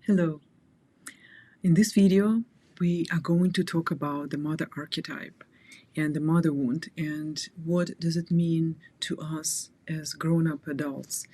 Hello. In this video, we are going to talk about the mother archetype and the mother wound and what does it mean to us as grown-up adults.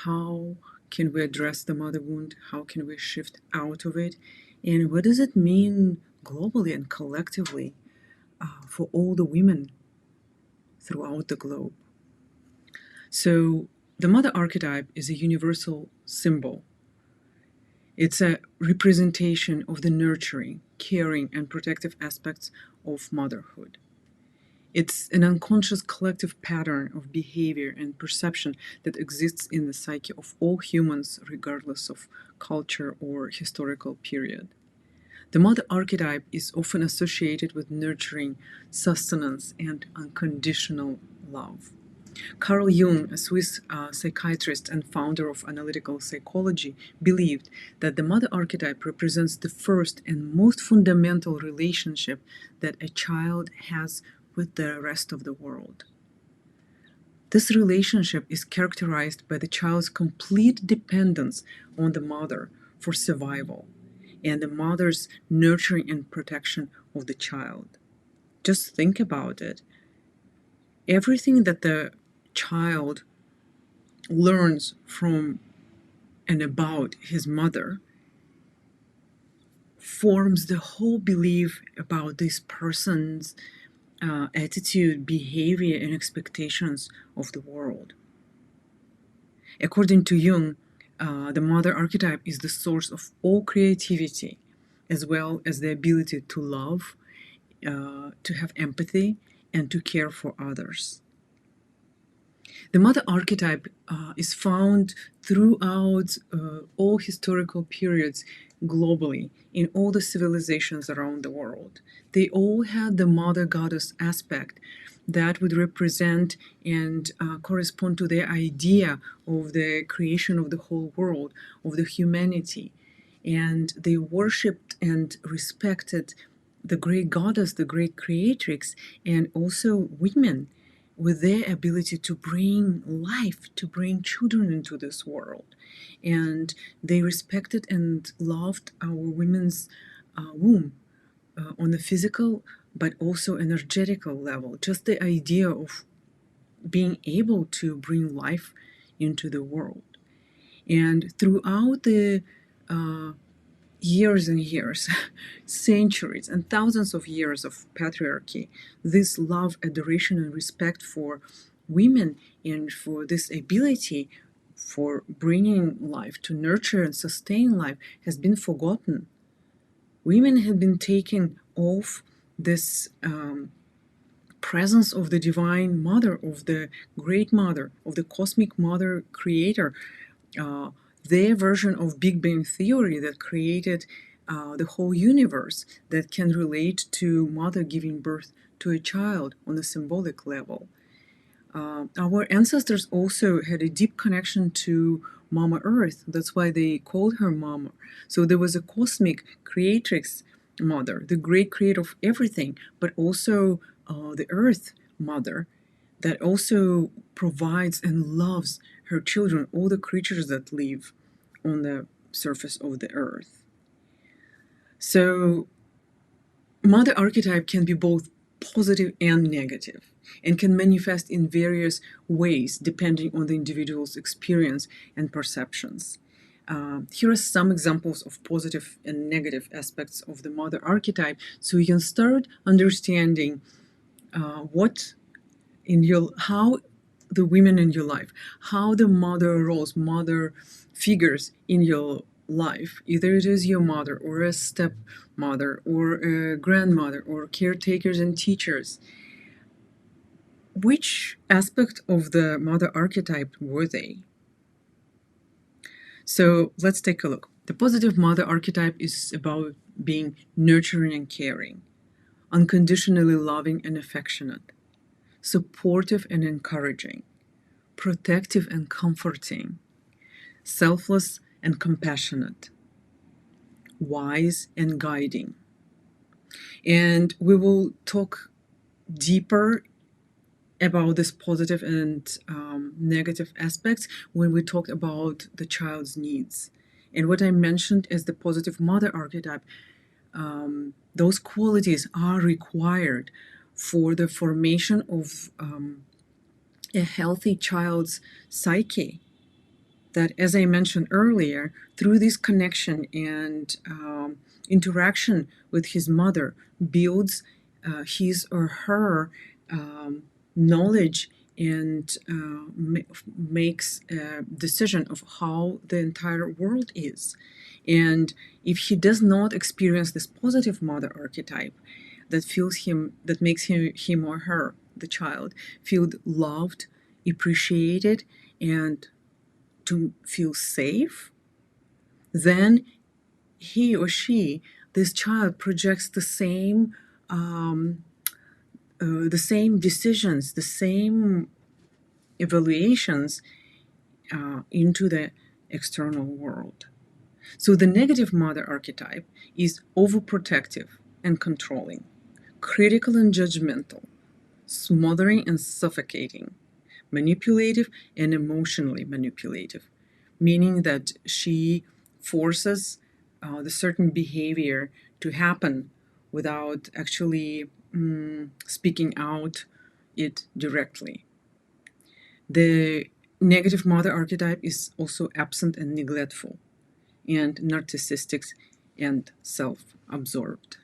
How can we address the mother wound? How can we shift out of it? And what does it mean globally and collectively for all the women throughout the globe? So the mother archetype is a universal symbol. It's a representation of the nurturing, caring, and protective aspects of motherhood. It's an unconscious collective pattern of behavior and perception that exists in the psyche of all humans, regardless of culture or historical period. The mother archetype is often associated with nurturing, sustenance, and unconditional love. Carl Jung, a Swiss psychiatrist and founder of analytical psychology, believed that the mother archetype represents the first and most fundamental relationship that a child has with the rest of the world. This relationship is characterized by the child's complete dependence on the mother for survival and the mother's nurturing and protection of the child. Just think about it. Everything that the child learns from and about his mother forms the whole belief about this person's attitude, behavior, and expectations of the world. According to Jung, the mother archetype is the source of all creativity, as well as the ability to love, to have empathy, and to care for others. The mother archetype is found throughout all historical periods globally in all the civilizations around the world. They all had the mother goddess aspect that would represent and correspond to their idea of the creation of the whole world, of the humanity. And they worshipped and respected the great goddess, the great creatrix, and also women with their ability to bring life, to bring children into this world. And they respected and loved our women's womb on a physical but also energetical level. Just the idea of being able to bring life into the world. And throughout the years and years, centuries and thousands of years of patriarchy, this love, adoration, and respect for women and for this ability for bringing life, to nurture and sustain life, has been forgotten. Women have been taken off this presence of the divine mother, of the great mother, of the cosmic mother creator, their version of Big Bang Theory that created the whole universe, that can relate to mother giving birth to a child on a symbolic level. Our ancestors also had a deep connection to Mama Earth. That's why they called her Mama. So there was a cosmic creatrix mother, the great creator of everything, but also the Earth mother that also provides and loves her children, all the creatures that live on the surface of the earth. So mother archetype can be both positive and negative, and can manifest in various ways depending on the individual's experience and perceptions. Here are some examples of positive and negative aspects of the mother archetype, so you can start understanding how the women in your life, how the mother roles, mother figures in your life, either it is your mother or a stepmother or a grandmother or caretakers and teachers. Which aspect of the mother archetype were they? So let's take a look. The positive mother archetype is about being nurturing and caring, unconditionally loving and affectionate, supportive and encouraging, protective and comforting, selfless and compassionate, wise and guiding. And we will talk deeper about this positive and negative aspects when we talk about the child's needs And what I mentioned as the positive mother archetype, those qualities are required for the formation of a healthy child's psyche. That, as I mentioned earlier, through this connection and interaction with his mother, builds his or her knowledge and makes a decision of how the entire world is. And if he does not experience this positive mother archetype that makes him or her, the child, feel loved, appreciated, and to feel safe, then he or she, this child, projects the same decisions, the same evaluations into the external world. So the negative mother archetype is overprotective and controlling, critical and judgmental, smothering and suffocating, manipulative and emotionally manipulative, meaning that she forces the certain behavior to happen without actually speaking out it directly. The negative mother archetype is also absent and neglectful, and narcissistic and self-absorbed.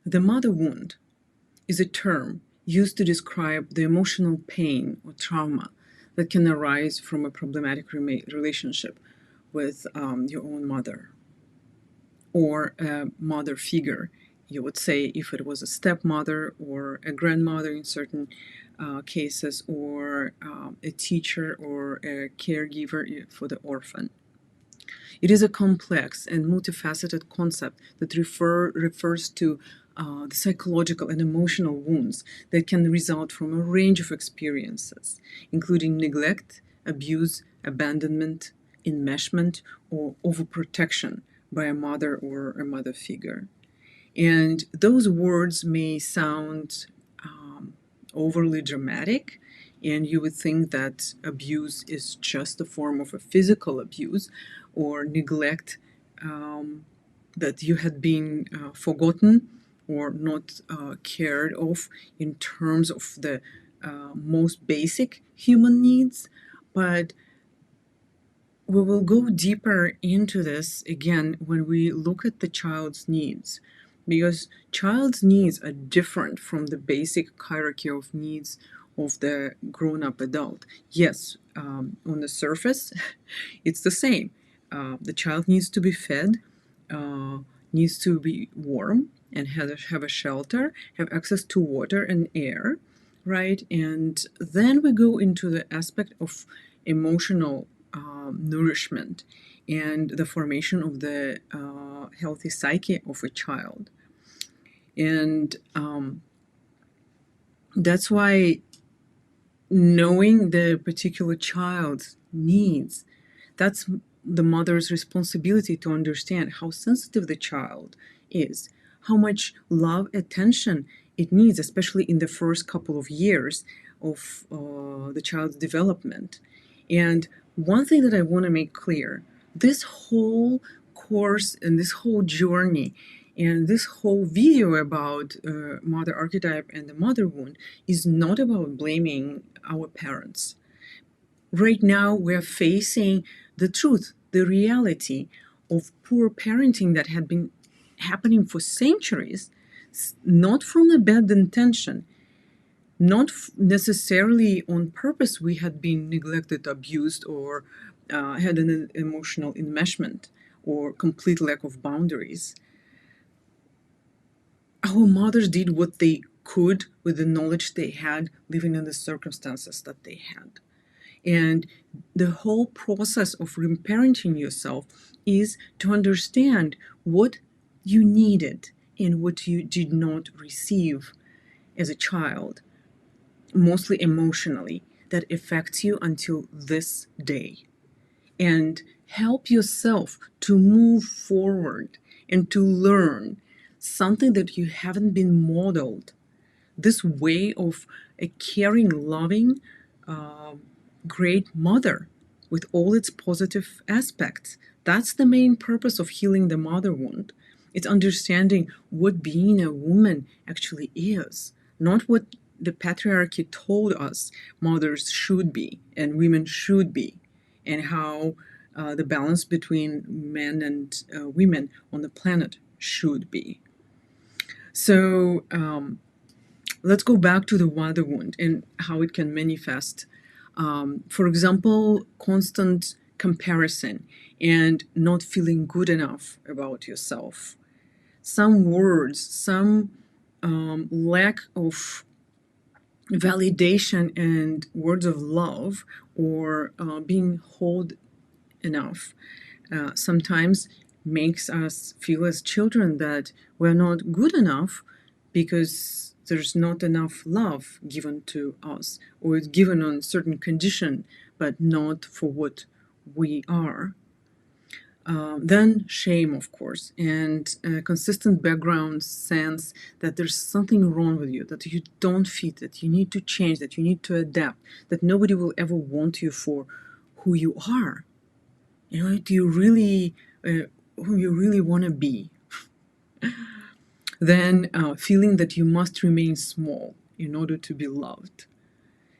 The mother wound is a term used to describe the emotional pain or trauma that can arise from a problematic relationship with your own mother or a mother figure. You would say if it was a stepmother or a grandmother in certain cases, or a teacher or a caregiver for the orphan. It is a complex and multifaceted concept that refers to the psychological and emotional wounds that can result from a range of experiences, including neglect, abuse, abandonment, enmeshment, or overprotection by a mother or a mother figure. And those words may sound overly dramatic, and you would think that abuse is just a form of a physical abuse or neglect, that you had been forgotten or not cared of in terms of the most basic human needs. But we will go deeper into this again when we look at the child's needs, because child's needs are different from the basic hierarchy of needs of the grown-up adult. Yes, on the surface, it's the same. The child needs to be fed, needs to be warm, and have a shelter, have access to water and air, right? And then we go into the aspect of emotional nourishment and the formation of the healthy psyche of a child. And that's why knowing the particular child's needs, that's the mother's responsibility to understand how sensitive the child is, how much love, attention it needs, especially in the first couple of years of the child's development. And one thing that I want to make clear, this whole course and this whole journey and this whole video about mother archetype and the mother wound is not about blaming our parents. Right now, we're facing the truth, the reality of poor parenting that had been happening for centuries, not from a bad intention, not necessarily on purpose. We had been neglected, abused, or had an emotional enmeshment or complete lack of boundaries. Our mothers did what they could with the knowledge they had, living in the circumstances that they had. And the whole process of reparenting yourself is to understand what you needed and what you did not receive as a child, mostly emotionally, that affects you until this day. And help yourself to move forward and to learn something that you haven't been modeled. This way of a caring, loving great mother with all its positive aspects. That's the main purpose of healing the mother wound. It's understanding what being a woman actually is, not what the patriarchy told us mothers should be and women should be, and how the balance between men and women on the planet should be. So let's go back to the mother wound and how it can manifest. For example, constant comparison and not feeling good enough about yourself. Some words, some lack of validation and words of love, or being held enough, sometimes makes us feel as children that we're not good enough because there's not enough love given to us, or it's given on certain condition but not for what we are. Then shame, of course, and a consistent background sense that there's something wrong with you, that you don't fit, that you need to change, that you need to adapt, that nobody will ever want you for who you are. You know, do you really, who you really want to be? Then feeling that you must remain small in order to be loved.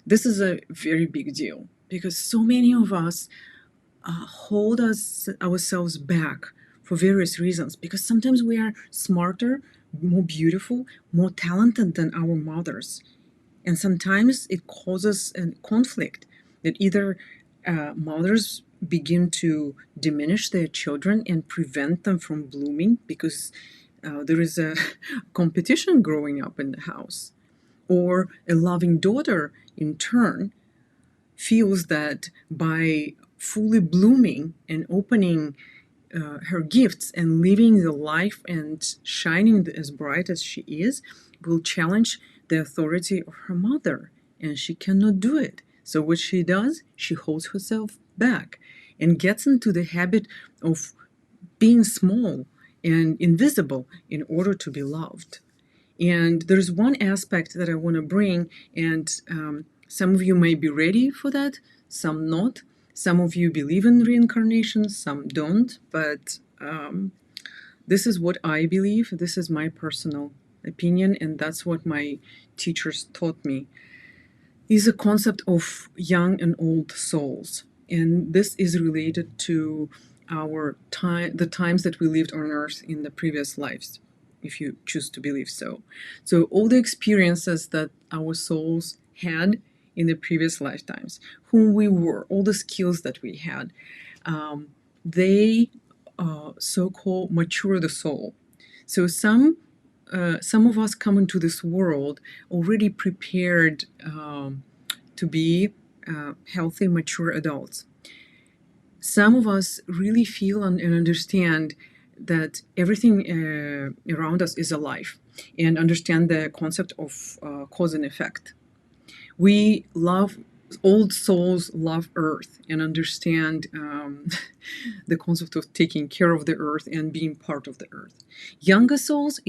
This is a very big deal because so many of us hold ourselves back for various reasons, because sometimes we are smarter, more beautiful, more talented than our mothers. And sometimes it causes a conflict that either mothers begin to diminish their children and prevent them from blooming because there is a competition growing up in the house, or a loving daughter in turn feels that by fully blooming and opening her gifts and living the life and shining as bright as she is will challenge the authority of her mother, and she cannot do it. So what she does, she holds herself back and gets into the habit of being small and invisible in order to be loved. And there's one aspect that I want to bring, and some of you may be ready for that, some not. Some of you believe in reincarnation, some don't, but this is what I believe. This is my personal opinion, and that's what my teachers taught me. Is a concept of young and old souls, and this is related to our time, the times that we lived on Earth in the previous lives, if you choose to believe so. So all the experiences that our souls had in the previous lifetimes, whom we were, all the skills that we had, they so-called mature the soul. So some of us come into this world already prepared to be healthy, mature adults. Some of us really feel and understand that everything around us is alive and understand the concept of cause and effect. We love, old souls love Earth and understand the concept of taking care of the Earth and being part of the Earth. Younger souls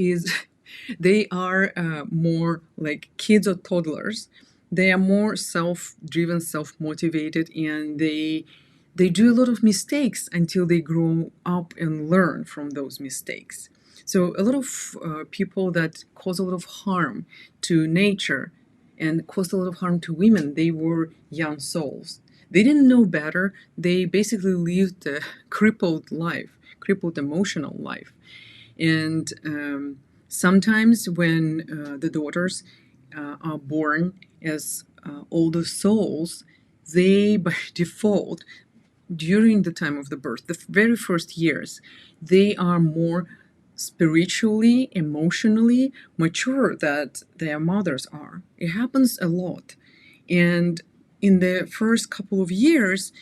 they are more like kids or toddlers. They are more self-driven, self-motivated, and they do a lot of mistakes until they grow up and learn from those mistakes. So a lot of people that cause a lot of harm to nature and caused a lot of harm to women, they were young souls. They didn't know better. They basically lived a crippled life, crippled emotional life. And sometimes when the daughters are born as older souls, they by default, during the time of the birth, the very first years, they are more spiritually, emotionally mature that their mothers are. It happens a lot. And in the first couple of years,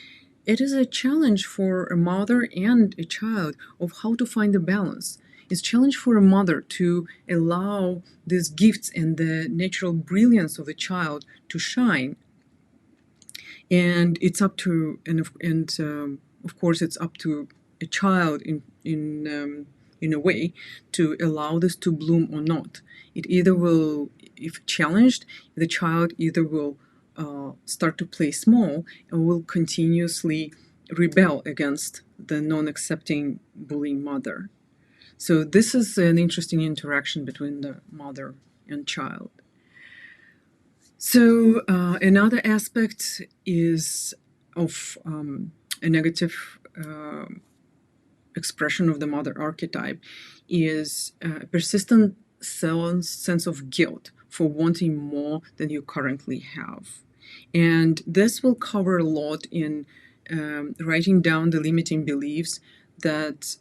it is a challenge for a mother and a child of how to find the balance. It's a challenge for a mother to allow these gifts and the natural brilliance of the child to shine. And it's up to, of course, it's up to a child in a way to allow this to bloom or not. It either will, if challenged, the child either will start to play small and will continuously rebel against the non-accepting bullying mother. So this is an interesting interaction between the mother and child. So another aspect is of a negative expression of the mother archetype is a persistent sense of guilt for wanting more than you currently have. And this will cover a lot in writing down the limiting beliefs that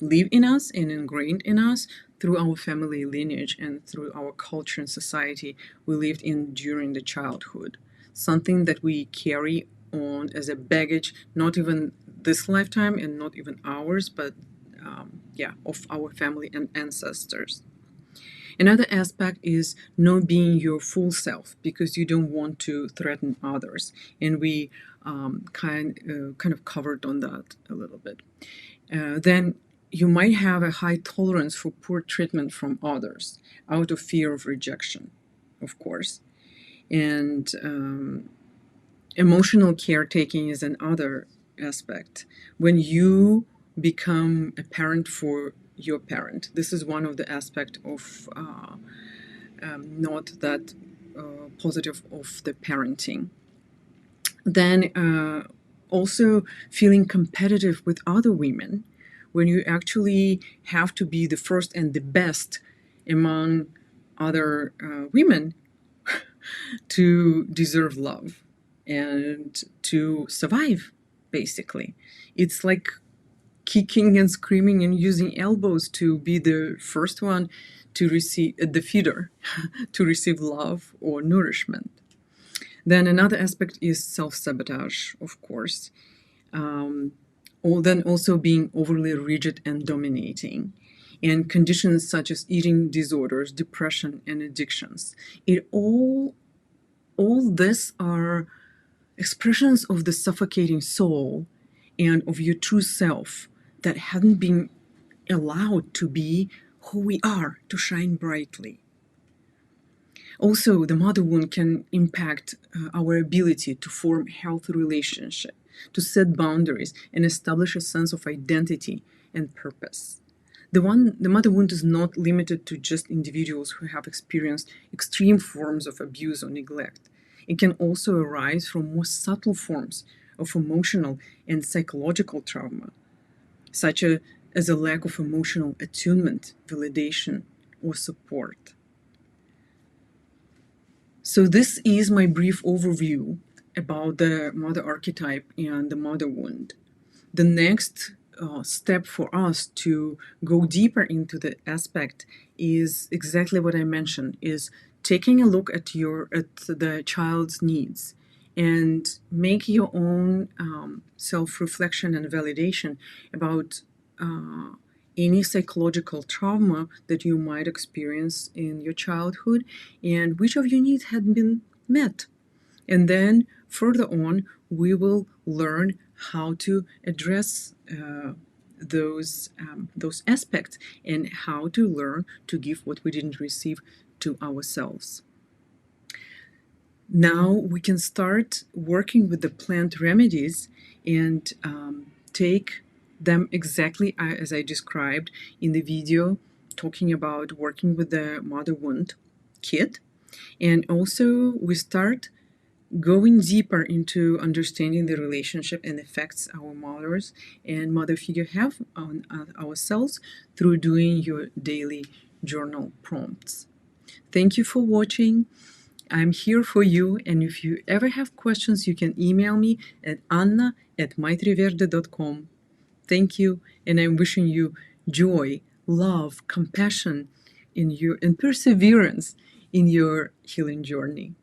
live in us and ingrained in us through our family lineage and through our culture and society we lived in during the childhood. Something that we carry on as a baggage, not even this lifetime and not even ours, but of our family and ancestors. Another aspect is not being your full self because you don't want to threaten others, and we kind of covered on that a little bit. Then you might have a high tolerance for poor treatment from others out of fear of rejection, of course. And emotional caretaking is another aspect. When you become a parent for your parent, this is one of the aspects of not that positive of the parenting. Then also feeling competitive with other women when you actually have to be the first and the best among other women to deserve love and to survive, basically. It's like kicking and screaming and using elbows to be the first one to receive the feeder to receive love or nourishment. Then another aspect is self-sabotage, of course. Then also being overly rigid and dominating. And conditions such as eating disorders, depression, and addictions. All this are expressions of the suffocating soul and of your true self that haven't been allowed to be who we are, to shine brightly. Also, the mother wound can impact our ability to form healthy relationships, to set boundaries, and establish a sense of identity and purpose. The mother wound is not limited to just individuals who have experienced extreme forms of abuse or neglect. It can also arise from more subtle forms of emotional and psychological trauma, such as a lack of emotional attunement, validation, or support. So this is my brief overview about the mother archetype and the mother wound. The next step for us to go deeper into the aspect is exactly what I mentioned, is taking a look at the child's needs and make your own self-reflection and validation about any psychological trauma that you might experience in your childhood and which of your needs had been met. And then further on, we will learn how to address those aspects and how to learn to give what we didn't receive to ourselves. Now we can start working with the plant remedies and take them exactly as I described in the video talking about working with the mother wound kit. And also we start going deeper into understanding the relationship and effects our mothers and mother figure have on ourselves through doing your daily journal prompts. Thank you for watching. I'm here for you, and if you ever have questions, you can email me at anna@maitriverde.com. Thank you, and I'm wishing you joy, love, compassion and perseverance in your healing journey.